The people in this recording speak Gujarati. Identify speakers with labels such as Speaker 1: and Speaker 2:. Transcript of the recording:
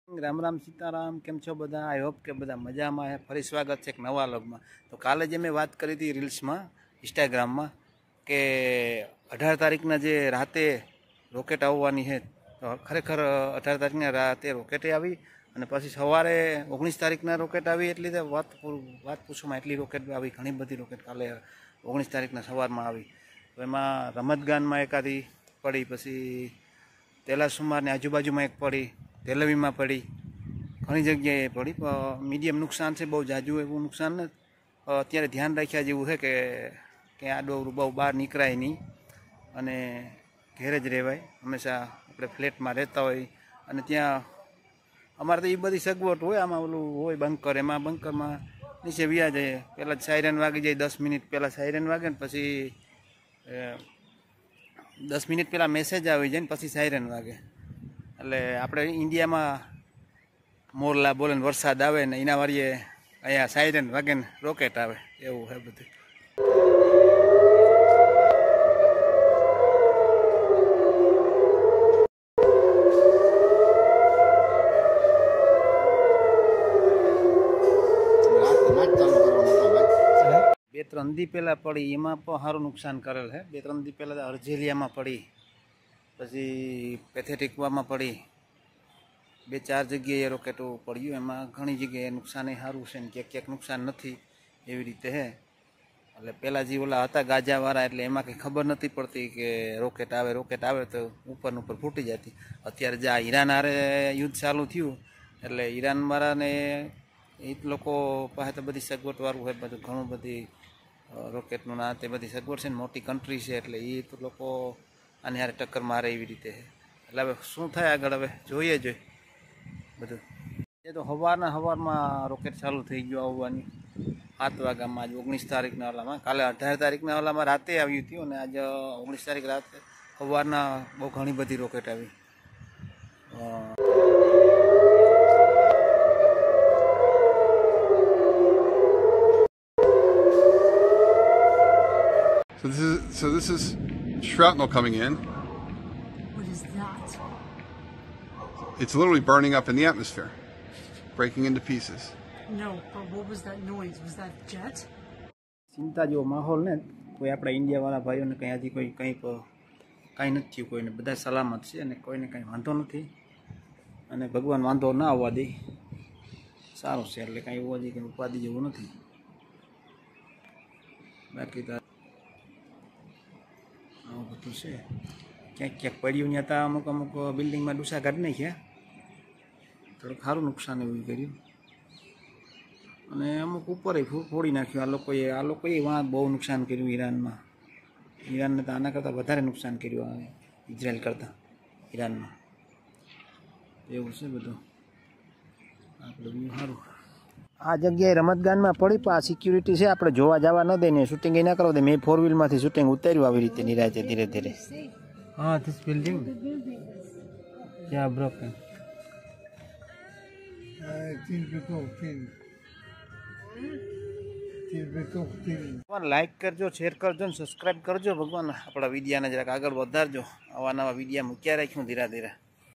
Speaker 1: राम राम सीताराम केम छो बधा। आई होप के बधा मजा में है। फरी स्वागत है एक नवा व्लॉग में। तो काले जे मैं बात करी थी रील्स में इंस्टाग्राम में के 18 तारीखना जे राते रॉकेट आववानी है, तो खरेखर 18 तारीखना राते रॉकेटे आवी अने पछी सवारे 19 तारीखना रॉकेट आवी। एटली बात पूछवामां एटली रॉकेट आवी, घणी बधी रॉकेट काले 19 तारीखना सवारमां आवी। तो एमां रमतगान में एकादी पड़ी, पछी तेलासुमार ने आजूबाजूमां एक पड़ी, तेलवी में पड़ी, घनी जगह पड़ी। मीडियम नुकसान से, बहुत जाजू एवं नुकसान न। अत्यारे ध्यान राख्या जेवुं है कि आडोअवळुं बहु बहार निकळाय नहीं अने घरे ज रहेवाय। हमेशा अपने फ्लेट में रहता होय अने त्यां अमारे तो ए बधी सगवट होय। आमां ओलुं होय बंकर, एमां बंकर में नीचे व्या जाए। पहला सायरन वागी जाए, 10 मिनिट पहला सायरन वागे ने पछी 10 मिनिट पहला मेसेज आई जाए, पछी सायरन वागे। એટલે આપણે ઇન્ડિયામાં મોરલા બોલે ને વરસાદ આવે ને એના વાળીએ અહીંયા સાયરન વાગે ને રોકેટ આવે, એવું છે બધું. બે ત્રણ દી પહેલાં પડી એમાં પણ સારું નુકસાન કરેલ છે. 2-3 દી પહેલાં અરજેલિયામાં પડી, પછી પેથેટિકવામાં પડી, 2-4 જગ્યાએ રોકેટો પડ્યું. એમાં ઘણી જગ્યાએ નુકસાન સારું છે ને ક્યાંક નુકસાન નથી, એવી રીતે છે. એટલે પહેલાં જે ઓલા હતા ગાજાવાળા, એટલે એમાં કંઈ ખબર નથી પડતી કે રોકેટ આવે તો ઉપરનું ઉપર ફૂટી જતી. અત્યારે જે આ ઈરાન હારે યુદ્ધ ચાલુ થયું એટલે ઈરાનવાળાને એ લોકો પાસે તો બધી સગવડવાળું હોય, બધું ઘણું બધી રોકેટનું ના તે બધી સગવડ છે ને, મોટી કન્ટ્રી છે એટલે એ તો લોકો આને હારે ટક્કર મારે એવી રીતે છે. એટલે હવે શું થાય આગળ હવે જોઈએ બધું. એ તો સવારમાં રોકેટ ચાલુ થઈ ગયું આવવાની 7 વાગ્યામાં. આજ 19 તારીખના ઓલામાં, કાલે 18 તારીખના ઓલામાં રાતે આવ્યું હતું અને આજે 19 તારીખ રાતે સવારના બહુ ઘણી બધી રોકેટ આવી.
Speaker 2: So this is shrapnel coming in.
Speaker 3: What is that?
Speaker 2: It's literally burning up in the atmosphere, breaking into pieces.
Speaker 3: No, but what was that noise? Was that jet?
Speaker 1: ચિંતા જેવો માહોલ ને કોઈ આપણા ઇન્ડિયાવાળા ભાઈઓને કંઈ હજી કાંઈ નથી થયું. કોઈને બધા સલામત છે અને કોઈને કાંઈ વાંધો નથી અને ભગવાન વાંધો ના આવવા દે, સારું છે. એટલે કાંઈ એવું હજી કંઈ ઉપાધિ જેવું નથી. બાકી તો આવું બધું છે. ક્યાંક પડ્યું ત્યાં તો અમુક બિલ્ડિંગમાં ડૂસા કાઢી નાખ્યા, થોડુંક સારું નુકસાન એવું કર્યું. અને અમુક ઉપર ફોડી નાખ્યું આ લોકોએ વાં બહુ નુકસાન કર્યું ઈરાનમાં. ઈરાનને તો આના કરતાં વધારે નુકસાન કર્યું આ ઇઝરાયલ કરતાં ઈરાનમાં. એવું છે બધું. આપણું સારું. આ જગ્યાએ રમતગાનમાં પડી, પણ આ સિક્યુરિટી છે, આપણે જોવા જવા ન દે ને શૂટિંગ ના કરવા દે. મેં 4 વ્હીલમાંથી શૂટિંગ ઉતાર્યું આવી રીતે નિરાતે ધીરે ધીરે. હા, this building yeah broken. Like કરજો, શેર કરજો ને સબસ્ક્રાઈબ કરજો. ભગવાન આપણા વિડીયાને જરાક આગળ વધારજો. આવા નવા વિડીયા મૂક્યા રાખ્યું ધીરે ધીરે.